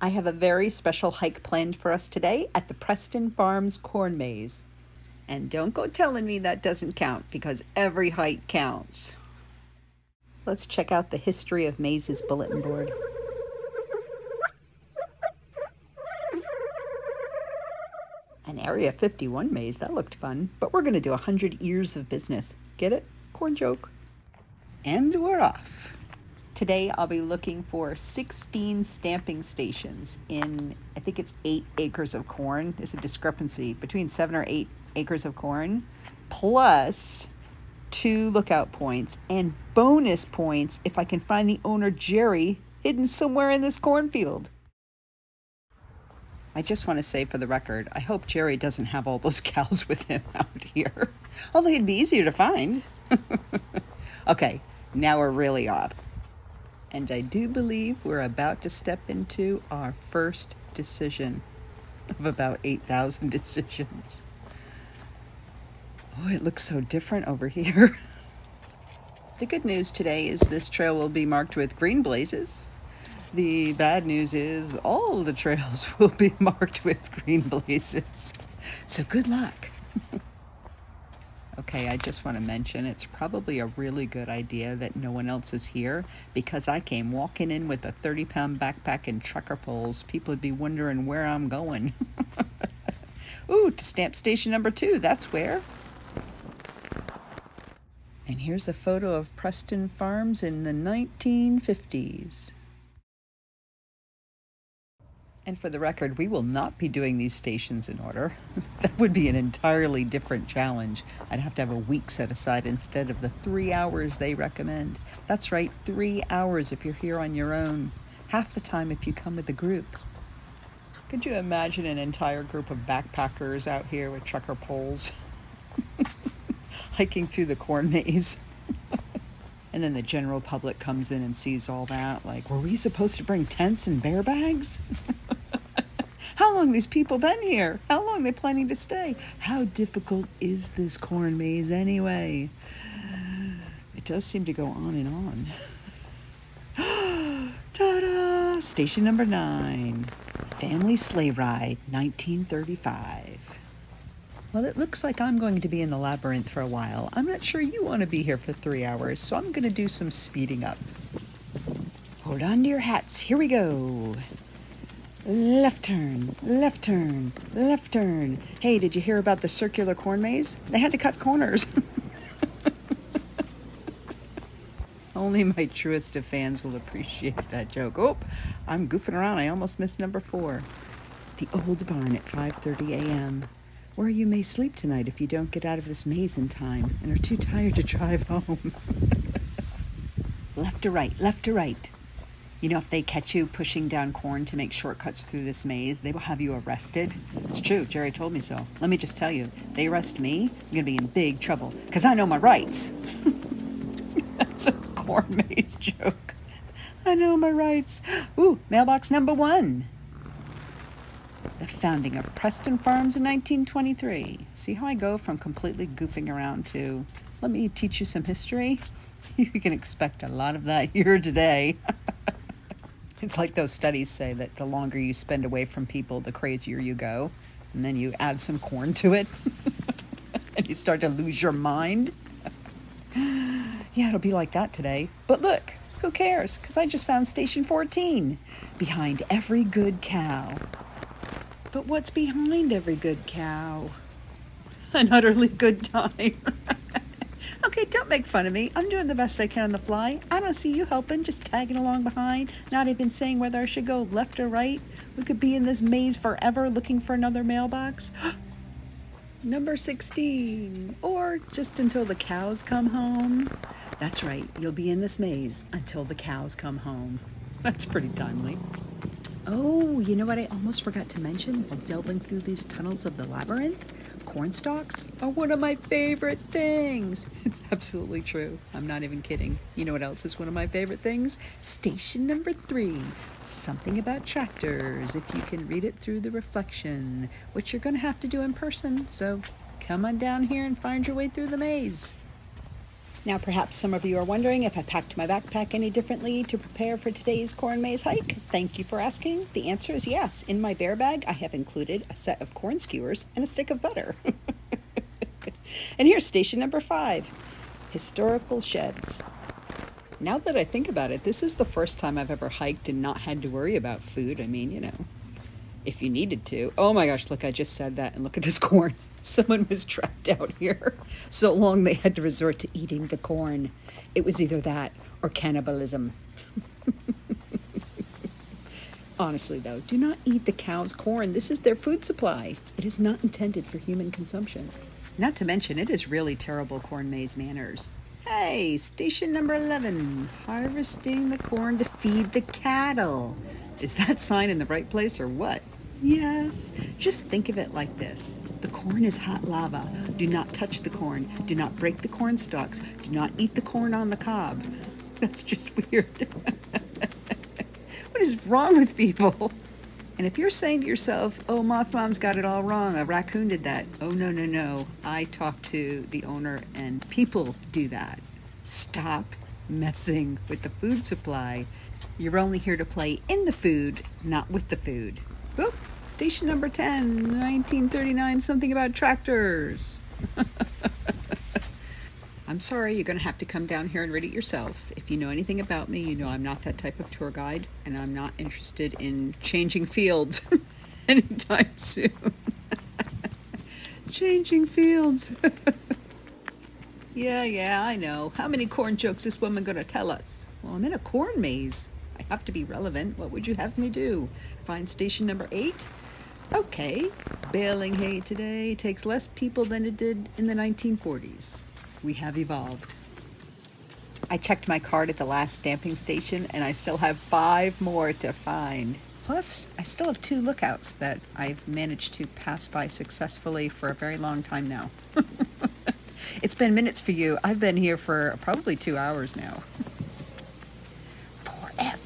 I have a very special hike planned for us today at the Preston Farms corn maze. And don't go telling me that doesn't count because every hike counts. Let's check out the history of mazes bulletin board. An Area 51 maze, that looked fun, but we're going to do 100 years of business. Get it? Corn joke. And we're off. Today I'll be looking for 16 stamping stations in, I think it's 8 acres of corn. There's a discrepancy between 7 or 8 acres of corn, plus 2 lookout points and bonus points if I can find the owner, Jerry, hidden somewhere in this cornfield. I just want to say for the record, I hope Jerry doesn't have all those cows with him out here. Although he'd be easier to find. Okay, now we're really off. And I do believe we're about to step into our first decision of about 8,000 decisions. Oh, it looks so different over here. The good news today is this trail will be marked with green blazes. The bad news is all the trails will be marked with green blazes. So good luck. Okay, I just want to mention it's probably a really good idea that no one else is here because I came walking in with a 30-pound backpack and trucker poles. People would be wondering where I'm going. Ooh, to stamp station number 2, that's where. And here's a photo of Preston Farms in the 1950s. And for the record, we will not be doing these stations in order. That would be an entirely different challenge. I'd have to have a week set aside instead of the 3 hours they recommend. That's right, 3 hours if you're here on your own. Half the time if you come with a group. Could you imagine an entire group of backpackers out here with trucker poles? Hiking through the corn maze. And then the general public comes in and sees all that. Like, were we supposed to bring tents and bear bags? How long these people been here? How long they planning to stay? How difficult is this corn maze anyway? It does seem to go on and on. Ta-da! Station number 9. Family Sleigh Ride, 1935. Well, it looks like I'm going to be in the labyrinth for a while. I'm not sure you want to be here for 3 hours, so I'm going to do some speeding up. Hold on to your hats. Here we go. Left turn, left turn, left turn. Hey, did you hear about the circular corn maze? They had to cut corners. Only my truest of fans will appreciate that joke. Oh, I'm goofing around. I almost missed number 4. The old barn at 5:30 a.m. Where you may sleep tonight if you don't get out of this maze in time and are too tired to drive home. Left to right, left to right. You know, if they catch you pushing down corn to make shortcuts through this maze, they will have you arrested. It's true, Jerry told me so. Let me just tell you, they arrest me, I'm going to be in big trouble, because I know my rights. That's a corn maze joke. I know my rights. Ooh, mailbox number 1. The founding of Preston Farms in 1923. See how I go from completely goofing around to, let me teach you some history? You can expect a lot of that here today. It's like those studies say that the longer you spend away from people, the crazier you go. And then you add some corn to it. And you start to lose your mind. Yeah, it'll be like that today. But look, who cares? Because I just found station 14. Behind every good cow. But what's behind every good cow? An utterly good time. Okay, don't make fun of me. I'm doing the best I can on the fly. I don't see you helping, just tagging along behind, not even saying whether I should go left or right. We could be in this maze forever looking for another mailbox. Number 16. Or just until the cows come home. That's right, you'll be in this maze until the cows come home. That's pretty timely. Oh, you know what I almost forgot to mention while delving through these tunnels of the labyrinth? Corn stalks are one of my favorite things. It's absolutely true. I'm not even kidding. You know what else is one of my favorite things? Station number 3. Something about tractors, if you can read it through the reflection, which you're going to have to do in person. So come on down here and find your way through the maze. Now, perhaps some of you are wondering if I packed my backpack any differently to prepare for today's corn maze hike. Thank you for asking. The answer is yes. In my bear bag, I have included a set of corn skewers and a stick of butter. And here's station number 5, historical sheds. Now that I think about it, this is the first time I've ever hiked and not had to worry about food. I mean, if you needed to. Oh my gosh, look, I just said that, and look at this corn. Someone was trapped out here so long they had to resort to eating the corn. It was either that or cannibalism. Honestly, though, do not eat the cow's corn. This is their food supply. It is not intended for human consumption. Not to mention, it is really terrible corn maze manners. Hey, station number 11, harvesting the corn to feed the cattle. Is that sign in the right place or what? Yes, just think of it like this. The corn is hot lava. Do not touch the corn. Do not break the corn stalks. Do not eat the corn on the cob. That's just weird. What is wrong with people? And if you're saying to yourself, oh, Moth Mom's got it all wrong, a raccoon did that. Oh, no. I talked to the owner and people do that. Stop messing with the food supply. You're only here to play in the food, not with the food. Boop. Station number 10, 1939, something about tractors. I'm sorry, you're going to have to come down here and read it yourself. If you know anything about me, you know I'm not that type of tour guide, and I'm not interested in changing fields anytime soon. Changing fields. Yeah, I know. How many corn jokes is this woman going to tell us? Well, I'm in a corn maze. I have to be relevant. What would you have me do? Find station number 8? Okay, baling hay today takes less people than it did in the 1940s. We have evolved. I checked my card at the last stamping station, and I still have 5 more to find. Plus, I still have 2 lookouts that I've managed to pass by successfully for a very long time now. It's been minutes for you. I've been here for probably 2 hours now. Forever.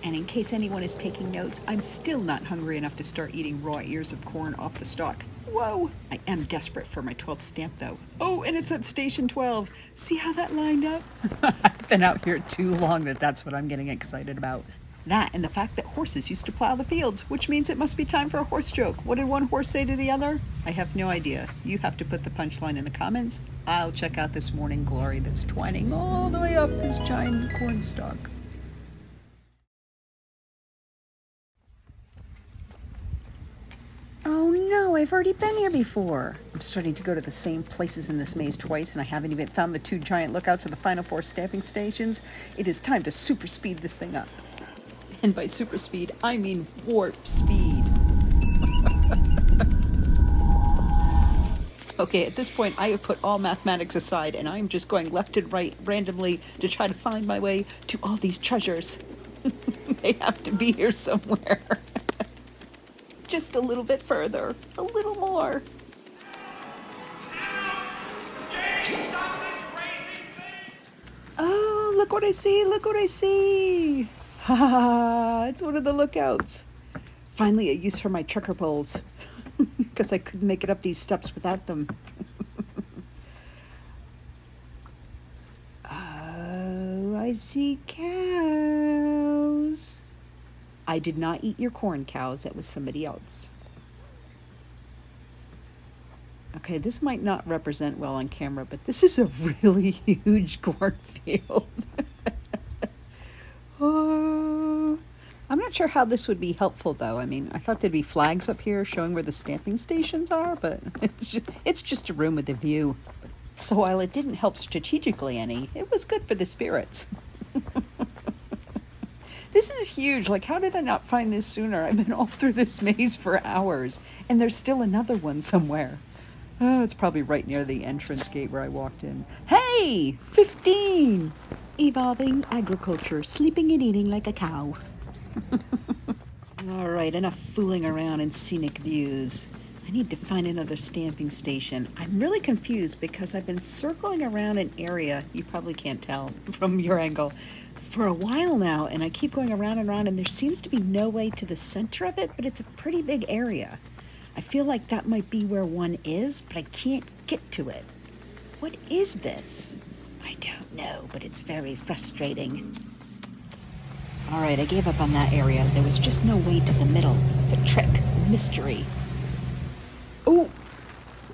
And in case anyone is taking notes, I'm still not hungry enough to start eating raw ears of corn off the stalk. Whoa! I am desperate for my 12th stamp, though. Oh, and it's at station 12. See how that lined up? I've been out here too long that's what I'm getting excited about. That and the fact that horses used to plow the fields, which means it must be time for a horse joke. What did one horse say to the other? I have no idea. You have to put the punchline in the comments. I'll check out this morning glory that's twining all the way up this giant corn stalk. Oh no, I've already been here before. I'm starting to go to the same places in this maze twice, and I haven't even found the 2 giant lookouts of the final 4 stamping stations. It is time to super speed this thing up. And by super speed, I mean warp speed. Okay, at this point, I have put all mathematics aside, and I'm just going left and right randomly to try to find my way to all these treasures. They have to be here somewhere. Just a little bit further, a little more. Oh, look what I see, look what I see. Ha ha ha, it's one of the lookouts. Finally a use for my trucker poles, because I couldn't make it up these steps without them. Oh, I see cows. I did not eat your corn, cows. That was somebody else. Okay, this might not represent well on camera, but this is a really huge cornfield. Oh, I'm not sure how this would be helpful, though. I mean, I thought there'd be flags up here showing where the stamping stations are, but it's just a room with a view. So while it didn't help strategically any, it was good for the spirits. This is huge. Like, how did I not find this sooner? I've been all through this maze for hours, and there's still another one somewhere. Oh, it's probably right near the entrance gate where I walked in. Hey, 15! Evolving agriculture, sleeping and eating like a cow. All right, enough fooling around in scenic views. I need to find another stamping station. I'm really confused because I've been circling around an area, you probably can't tell from your angle, for a while now, and I keep going around and around, and there seems to be no way to the center of it, but it's a pretty big area. I feel like that might be where one is, but I can't get to it. What is this? I don't know, but it's very frustrating. All right, I gave up on that area. There was just no way to the middle. It's a trick, a mystery. Oh,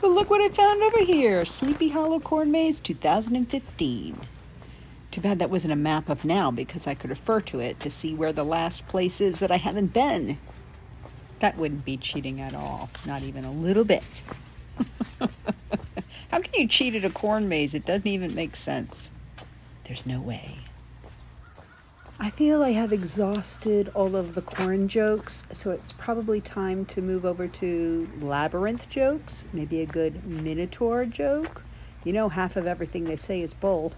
but look what I found over here. Sleepy Hollow Corn Maze 2015. Too bad that wasn't a map of now, because I could refer to it to see where the last place is that I haven't been. That wouldn't be cheating at all. Not even a little bit. How can you cheat at a corn maze? It doesn't even make sense. There's no way. I feel I have exhausted all of the corn jokes, so it's probably time to move over to labyrinth jokes. Maybe a good minotaur joke. You know, half of everything they say is bull.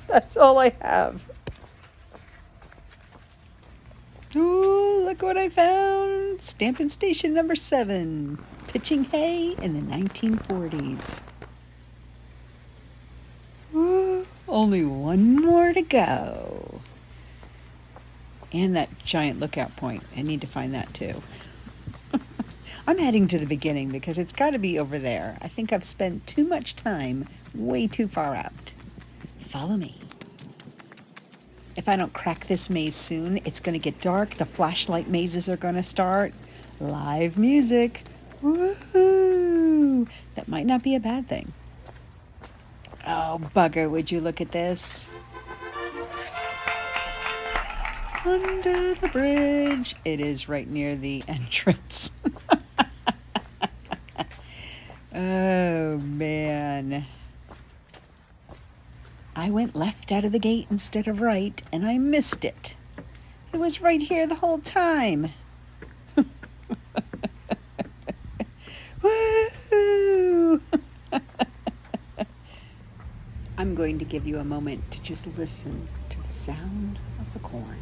That's all I have. Ooh, look what I found. Stamping station number 7. Pitching hay in the 1940s. Ooh, only one more to go. And that giant lookout point. I need to find that too. I'm heading to the beginning because it's got to be over there. I think I've spent too much time way too far out. Follow me. If I don't crack this maze soon, it's going to get dark. The flashlight mazes are going to start. Live music. Woohoo! That might not be a bad thing. Oh, bugger, would you look at this? Under the bridge. It is right near the entrance. Oh, man. I went left out of the gate instead of right, and I missed it. It was right here the whole time. Woo! I'm going to give you a moment to just listen to the sound of the corn.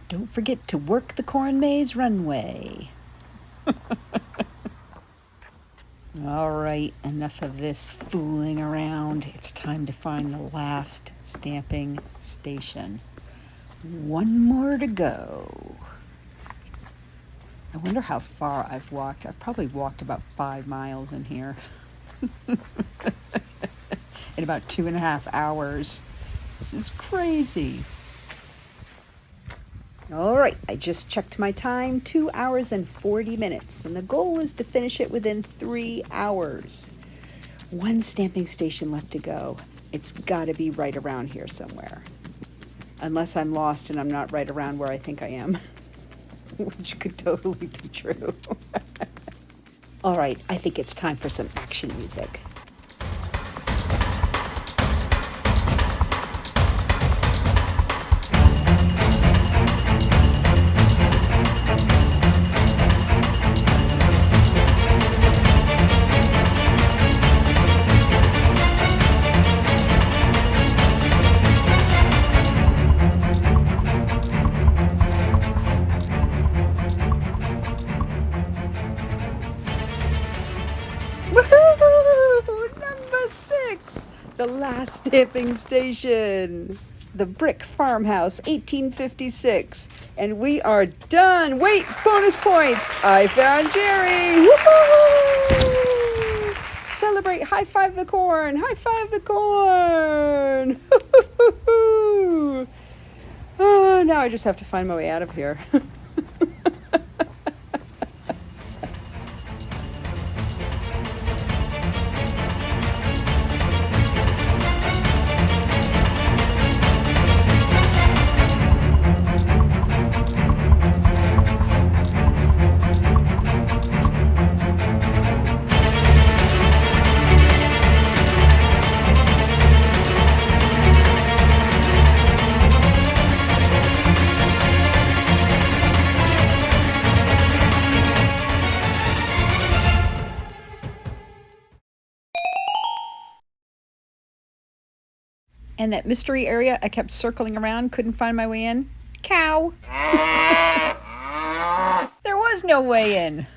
Don't forget to work the corn maze runway. All right, enough of this fooling around. It's time to find the last stamping station. One more to go. I wonder how far I've walked. I've probably walked about 5 miles in here. In about 2.5 hours. This is crazy. All right, I just checked my time, 2 hours and 40 minutes, and the goal is to finish it within 3 hours. One stamping station left to go. It's got to be right around here somewhere. Unless I'm lost and I'm not right around where I think I am, which could totally be true. All right, I think it's time for some action music. The last stamping station, the brick farmhouse, 1856, and we are done. Wait, bonus points! I found Jerry. Woohoo! Celebrate! High five the corn! High five the corn! Oh, now I just have to find my way out of here. And that mystery area I kept circling around, couldn't find my way in? Cow! There was no way in.